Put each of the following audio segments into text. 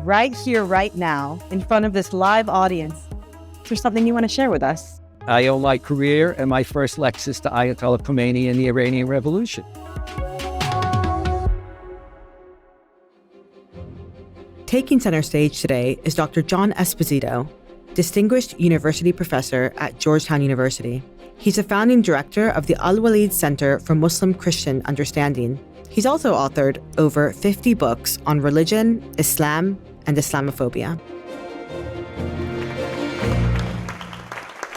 right here, right now, in front of this live audience. Is there something you want to share with us? I owe my career and my first Lexus to Ayatollah Khomeini and the Iranian Revolution. Taking center stage today is Dr. John Esposito, Distinguished University Professor at Georgetown University. He's a founding director of the Al-Walid Center for Muslim-Christian Understanding. He's also authored over 50 books on religion, Islam, and Islamophobia.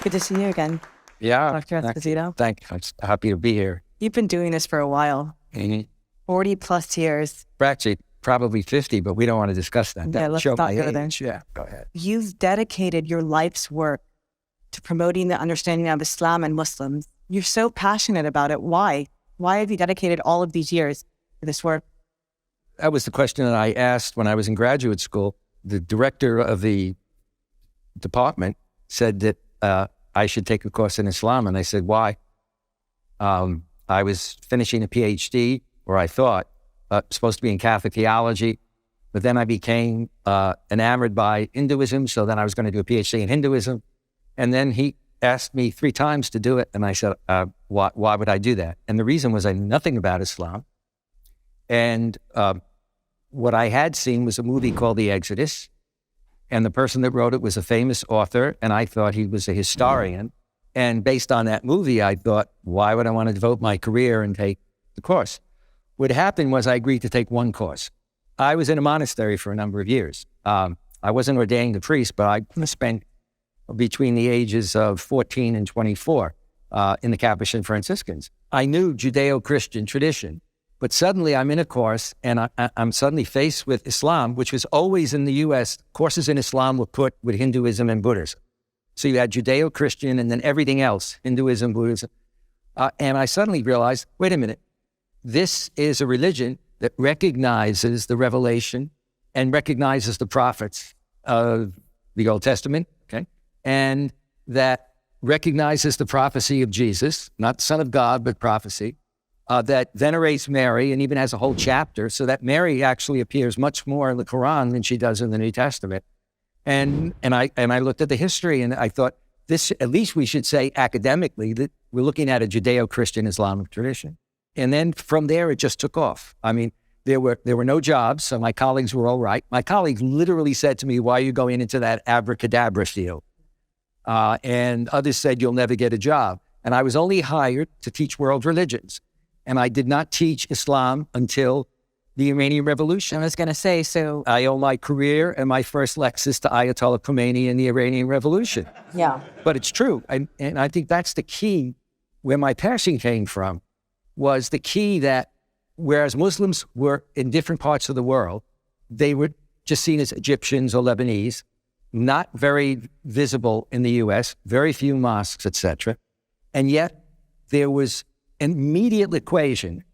Good to see you again. Yeah. Dr. Esposito. Thank you. I'm happy to be here. You've been doing this for a while. 40 plus years. Actually, probably 50, but we don't want to discuss that. Yeah, let's not go there. Yeah, go ahead. You've dedicated your life's work to promoting the understanding of Islam and Muslims. You're so passionate about it. Why? Why have you dedicated all of these years to this work? That was the question that I asked when I was in graduate school. The director of the department said that I should take a course in Islam. And I said, why? I was finishing a PhD, or I thought, supposed to be in Catholic theology. But then I became enamored by Hinduism. So then I was going to do a PhD in Hinduism. And then he asked me 3 times to do it. And I said, why would I do that? And the reason was I knew nothing about Islam. And what I had seen was a movie called The Exodus. And the person that wrote it was a famous author. And I thought he was a historian. And based on that movie, I thought, why would I want to devote my career and take the course? What happened was I agreed to take one course. I was in a monastery for a number of years. I wasn't ordained a priest, but I spent between the ages of 14 and 24 in the Capuchin Franciscans. I knew Judeo-Christian tradition, but suddenly I'm in a course and I'm suddenly faced with Islam, which was always in the U.S. Courses in Islam were put with Hinduism and Buddhism. So you had Judeo-Christian and then everything else, Hinduism, Buddhism. And I suddenly realized, wait a minute, this is a religion that recognizes the revelation and recognizes the prophets of the Old Testament, okay? And that recognizes the prophecy of Jesus, not the Son of God, but prophecy, that venerates Mary and even has a whole chapter, so that Mary actually appears much more in the Quran than she does in the New Testament. And I looked at the history and I thought, this, at least we should say academically, that we're looking at a Judeo-Christian Islamic tradition. And then from there, it just took off. I mean, there were no jobs, so my colleagues were all right. My colleagues literally said to me, why are you going into that abracadabra field? And others said, you'll never get a job. And I was only hired to teach world religions. And I did not teach Islam until the Iranian Revolution. I was going to say, so... I owe my career and my first Lexus to Ayatollah Khomeini and the Iranian Revolution. Yeah. But it's true. And I think that's the key where my passion came from, was the key that whereas Muslims were in different parts of the world, they were just seen as Egyptians or Lebanese, not very visible in the U.S., very few mosques, etc. And yet there was an immediate equation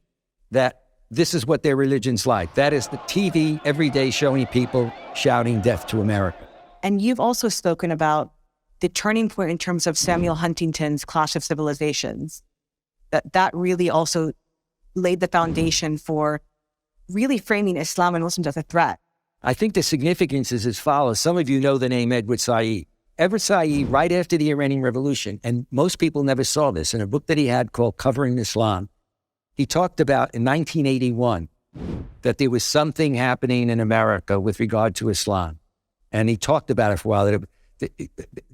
that this is what their religion's like. That is the TV every day showing people shouting death to America. And you've also spoken about the turning point in terms of Samuel Huntington's Clash of Civilizations. That really also laid the foundation for really framing Islam and Muslims as a threat. I think the significance is as follows. Some of you know the name Edward Said. Edward Said, right after the Iranian Revolution, and most people never saw this, in a book that he had called Covering Islam, he talked about in 1981 that there was something happening in America with regard to Islam. And he talked about it for a while,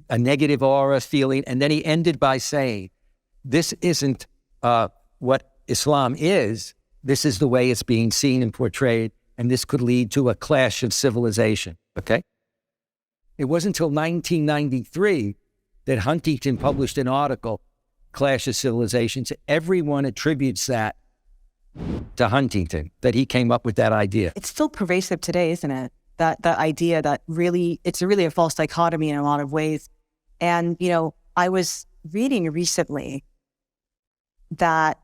a negative aura feeling. And then he ended by saying, this isn't what Islam is. This is the way it's being seen and portrayed. And this could lead to a clash of civilization, okay? It wasn't until 1993 that Huntington published an article, Clash of Civilizations. Everyone attributes that to Huntington, that he came up with that idea. It's still pervasive today, isn't it? That idea that really, it's really a false dichotomy in a lot of ways. And, you know, I was reading recently that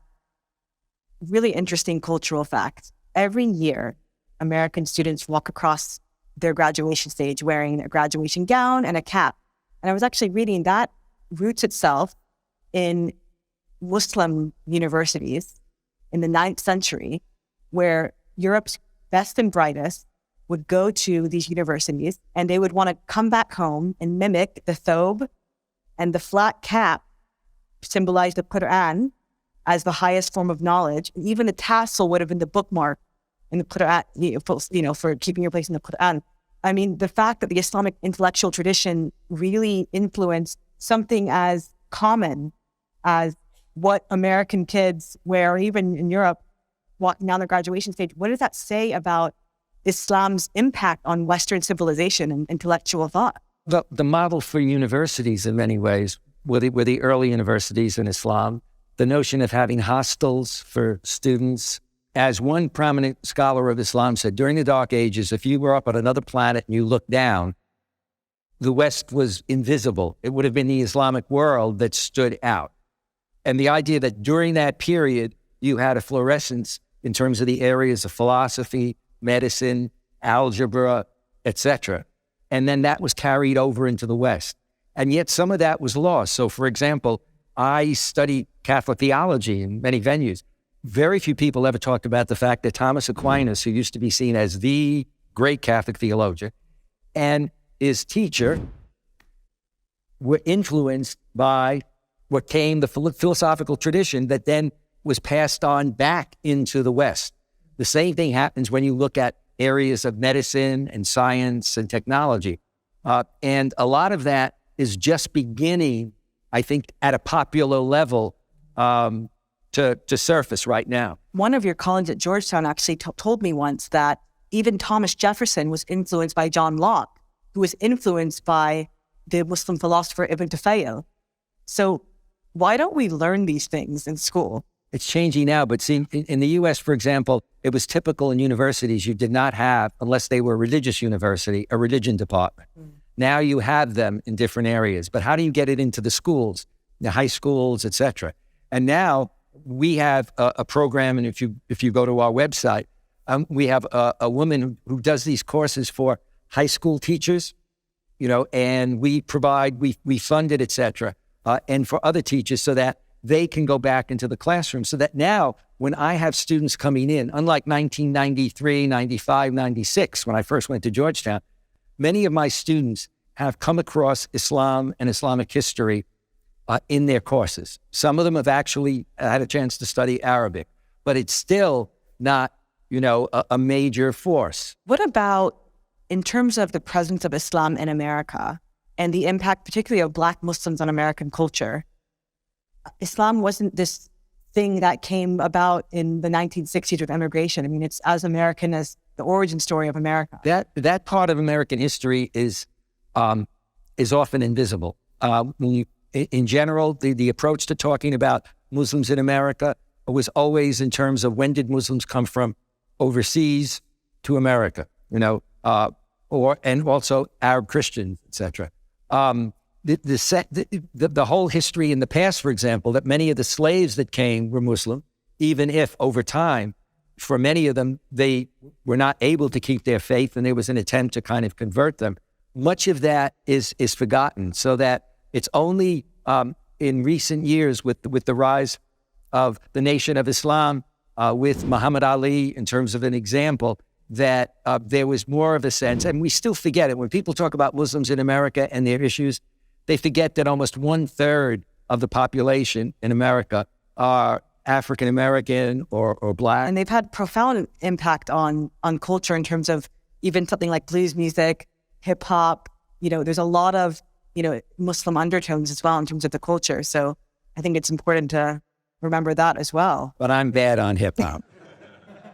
really interesting cultural fact. Every year, American students walk across their graduation stage wearing a graduation gown and a cap. And I was actually reading that roots itself in Muslim universities in the 9th century, where Europe's best and brightest would go to these universities and they would want to come back home and mimic the thobe and the flat cap symbolized the Quran as the highest form of knowledge. And even the tassel would have been the bookmark in the Quran, for keeping your place in the Quran. I mean, the fact that the Islamic intellectual tradition really influenced something as common as what American kids wear, or even in Europe, walking down their graduation stage, what does that say about Islam's impact on Western civilization and intellectual thought? The model for universities in many ways were the early universities in Islam. The notion of having hostels for students. As one prominent scholar of Islam said, during the Dark Ages, if you were up on another planet and you looked down, the West was invisible. It would have been the Islamic world that stood out. And the idea that during that period, you had a fluorescence in terms of the areas of philosophy, medicine, algebra, etc. And then that was carried over into the West. And yet some of that was lost. So, for example, I studied Catholic theology in many venues. Very few people ever talked about the fact that Thomas Aquinas, who used to be seen as the great Catholic theologian, and his teacher were influenced by what came, the philosophical tradition that then was passed on back into the West. The same thing happens when you look at areas of medicine and science and technology. And a lot of that is just beginning, I think, at a popular level to surface right now. One of your colleagues at Georgetown actually told me once that even Thomas Jefferson was influenced by John Locke, who was influenced by the Muslim philosopher Ibn Tufayl. So why don't we learn these things in school? It's changing now, but see, in the U.S., for example, it was typical in universities you did not have, unless they were a religious university, a religion department. Now you have them in different areas, but how do you get it into the schools, the high schools, et cetera? And now we have a program, and if you go to our website, we have a woman who does these courses for high school teachers, and we fund it, et cetera, and for other teachers so that they can go back into the classroom, so that now when I have students coming in, unlike 1993, 95, 96, when I first went to Georgetown, many of my students have come across Islam and Islamic history in their courses. Some of them have actually had a chance to study Arabic, but it's still not, a major force. What about in terms of the presence of Islam in America and the impact particularly of Black Muslims on American culture? Islam wasn't this thing that came about in the 1960s with immigration. I mean, it's as American as the origin story of America. That part of American history is often invisible. In general, the approach to talking about Muslims in America was always in terms of when did Muslims come from overseas to America, and also Arab Christians, etc. The whole history in the past, for example, that many of the slaves that came were Muslim, even if over time, for many of them, they were not able to keep their faith and there was an attempt to kind of convert them. Much of that is forgotten, so that it's only in recent years with the rise of the Nation of Islam, with Muhammad Ali in terms of an example, that there was more of a sense, and we still forget it. When people talk about Muslims in America and their issues, they forget that almost 1/3 of the population in America are African-American or Black. And they've had profound impact on culture in terms of even something like blues music, hip hop. There's a lot of, Muslim undertones as well in terms of the culture. So I think it's important to remember that as well. But I'm bad on hip hop.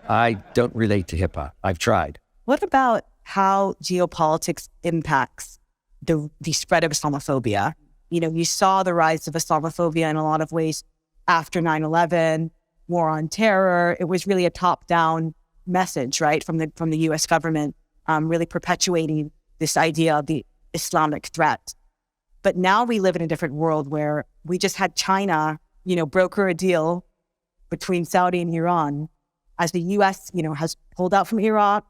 I don't relate to hip hop. I've tried. What about how geopolitics impacts the spread of Islamophobia? You saw the rise of Islamophobia in a lot of ways after 9/11, war on terror. It was really a top-down message, right, from the U.S. government, really perpetuating this idea of the Islamic threat. But now we live in a different world where we just had China, broker a deal between Saudi and Iran, as the U.S., has pulled out from Iraq,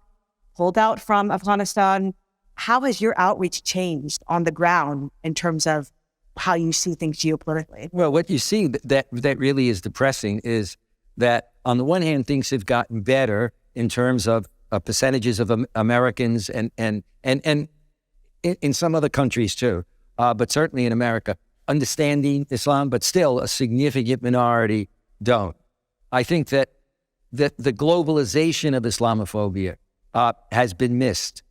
pulled out from Afghanistan. How has your outreach changed on the ground in terms of how you see things geopolitically? Well, what you see that really is depressing is that on the one hand, things have gotten better in terms of percentages of Americans and in some other countries too, but certainly in America, understanding Islam, but still a significant minority don't. I think that the globalization of Islamophobia has been missed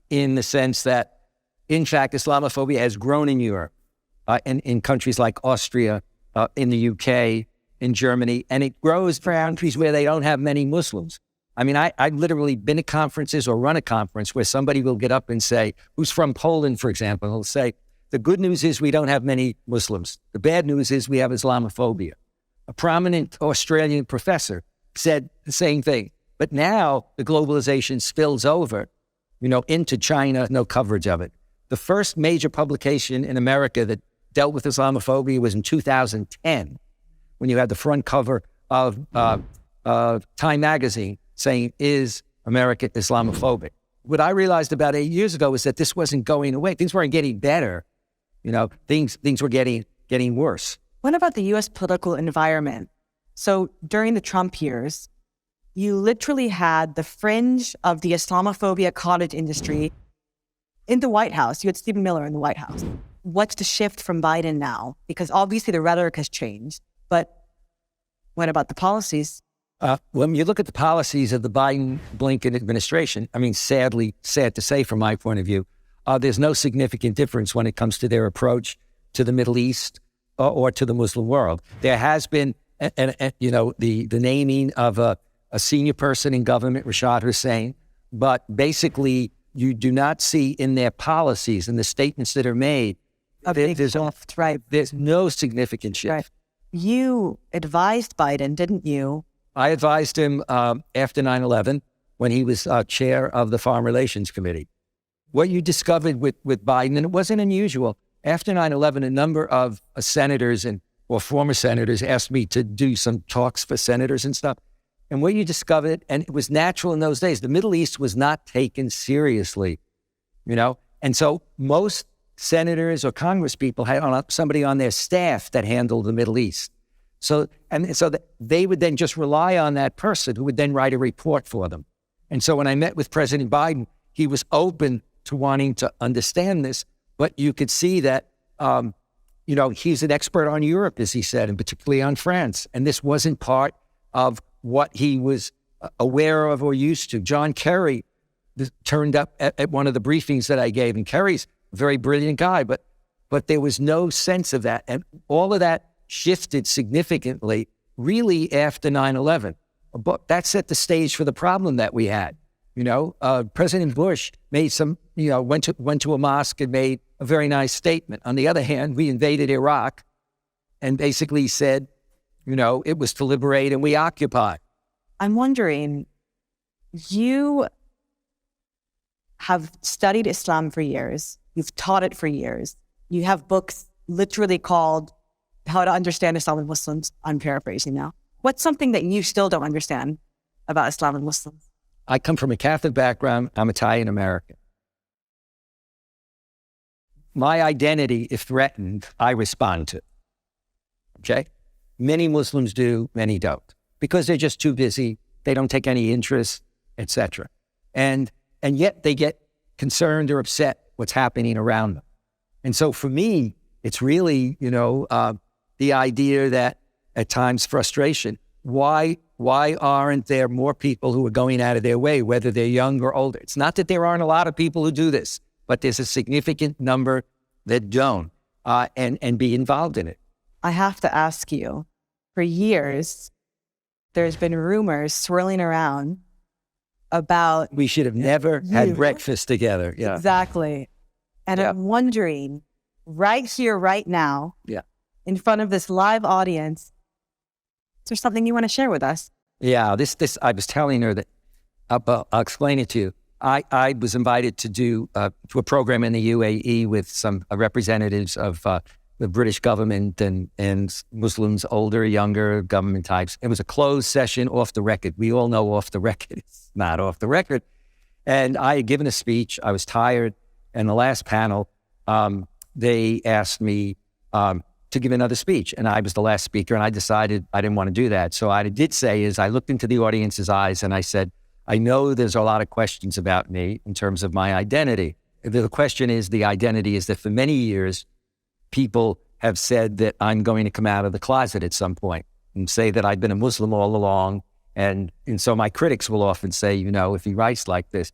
in the sense that, in fact, Islamophobia has grown in Europe, and in countries like Austria, in the UK, in Germany, and it grows for countries where they don't have many Muslims. I mean, I've literally been at conferences or run a conference where somebody will get up and say, who's from Poland, for example, will say, the good news is we don't have many Muslims. The bad news is we have Islamophobia. A prominent Australian professor said the same thing. But now the globalization spills over, into China, no coverage of it. The first major publication in America that dealt with Islamophobia was in 2010, when you had the front cover of Time magazine saying, is America Islamophobic? What I realized about 8 years ago was that this wasn't going away. Things weren't getting better. Things were getting worse. What about the U.S. political environment? So during the Trump years, you literally had the fringe of the Islamophobia cottage industry in the White House. You had Stephen Miller in the White House. What's the shift from Biden now? Because obviously the rhetoric has changed, but what about the policies? When you look at the policies of the Biden-Blinken administration, I mean, sad to say from my point of view, there's no significant difference when it comes to their approach to the Middle East or to the Muslim world. There has been, the naming of a senior person in government, Rashad Hussain, but basically you do not see in their policies and the statements that are made, there's no significant shift. Right. You advised Biden, didn't you? I advised him after 9/11 when he was chair of the Foreign Relations Committee. What you discovered with Biden, and it wasn't unusual, after 9/11, a number of senators or former senators asked me to do some talks for senators and stuff. And what you discovered, and it was natural in those days, the Middle East was not taken seriously, And so most senators or Congress people had somebody on their staff that handled the Middle East. So they would then just rely on that person who would then write a report for them. And so when I met with President Biden, he was open to wanting to understand this, but you could see that, he's an expert on Europe, as he said, and particularly on France. And this wasn't part of what he was aware of or used to. John Kerry turned up at one of the briefings that I gave, and Kerry's a very brilliant guy, but there was no sense of that. And all of that shifted significantly really after 9/11. But that set the stage for the problem that we had. President Bush made went to a mosque and made a very nice statement. On the other hand, we invaded Iraq and basically said, it was to liberate and we occupy. I'm wondering, you have studied Islam for years. You've taught it for years. You have books literally called How to Understand Islam and Muslims. I'm paraphrasing now. What's something that you still don't understand about Islam and Muslims? I come from a Catholic background. I'm Italian American. My identity, if threatened, I respond to. Okay? Many Muslims do, many don't, because they're just too busy. They don't take any interest, etc. And yet they get concerned or upset what's happening around them. And so for me, it's really, the idea that at times frustration. Why aren't there more people who are going out of their way, whether they're young or older? It's not that there aren't a lot of people who do this, but there's a significant number that don't and be involved in it. I have to ask you, for years, there's been rumors swirling around about... We should have never had breakfast together. Yeah. Exactly. And I'm wondering, right here, right now, in front of this live audience, is there something you want to share with us? Yeah, this I was telling her that, I'll explain it to you. I was invited to do to a program in the UAE with some representatives of the British government and Muslims, older, younger government types. It was a closed session off the record. We all know off the record. It's not off the record. And I had given a speech. I was tired. And the last panel, they asked me to give another speech. And I was the last speaker, and I decided I didn't want to do that. So what I did say is I looked into the audience's eyes and I said, I know there's a lot of questions about me in terms of my identity. The question is, the identity is that for many years, people have said that I'm going to come out of the closet at some point and say that I've been a Muslim all along. And so my critics will often say, if he writes like this.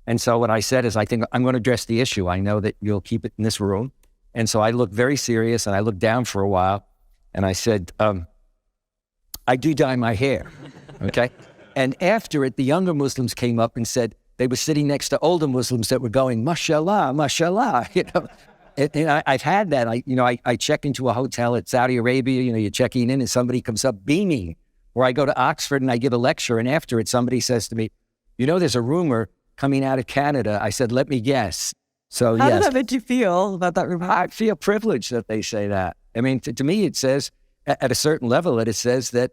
And so what I said is, I think I'm going to address the issue. I know that you'll keep it in this room. And so I looked very serious and I looked down for a while and I said, I do dye my hair, okay? And after it, the younger Muslims came up and said, they were sitting next to older Muslims that were going, mashallah, mashallah, And I've had that. I check into a hotel at Saudi Arabia, you're checking in and somebody comes up beaming. Or I go to Oxford and I give a lecture and after it, somebody says to me, there's a rumor coming out of Canada. I said, let me guess. So How yes. did you feel about that rumor? I feel privileged that they say that. I mean, to me, it says at a certain level that it says that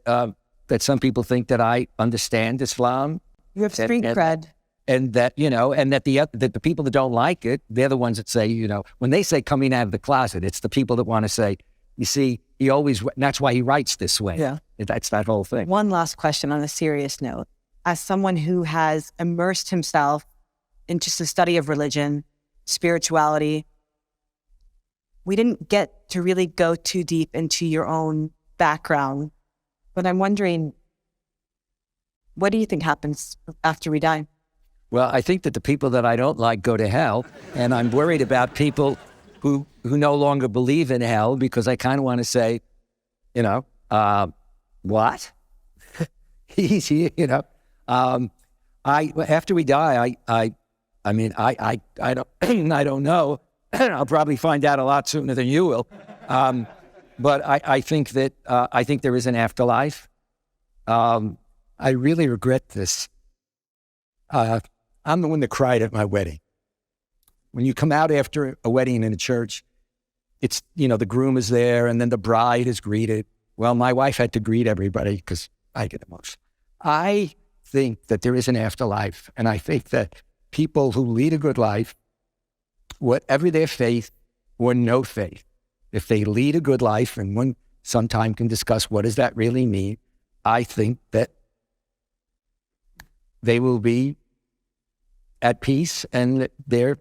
that some people think that I understand Islam. You have street cred. And that, and that the people that don't like it, they're the ones that say, when they say coming out of the closet, it's the people that want to say, you see, that's why he writes this way. Yeah. That's that whole thing. One last question on a serious note. As someone who has immersed himself into the study of religion, spirituality, we didn't get to really go too deep into your own background, but I'm wondering, what do you think happens after we die? Well, I think that the people that I don't like go to hell, and I'm worried about people who no longer believe in hell because I kind of want to say, what? After we die, I don't I don't know. I'll probably find out a lot sooner than you will. But I think that I think there is an afterlife. I really regret this. I'm the one that cried at my wedding. When you come out after a wedding in a church, it's, the groom is there and then the bride is greeted. Well, my wife had to greet everybody because I get emotional. I think that there is an afterlife. And I think that people who lead a good life, whatever their faith or no faith, if they lead a good life, and one sometime can discuss what does that really mean, I think that they will be at peace and they're,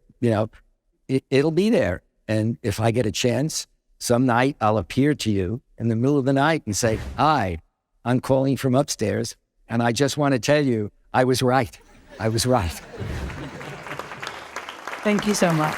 it'll be there. And if I get a chance, some night I'll appear to you in the middle of the night and say, hi, I'm calling from upstairs. And I just want to tell you, I was right. I was right. Thank you so much.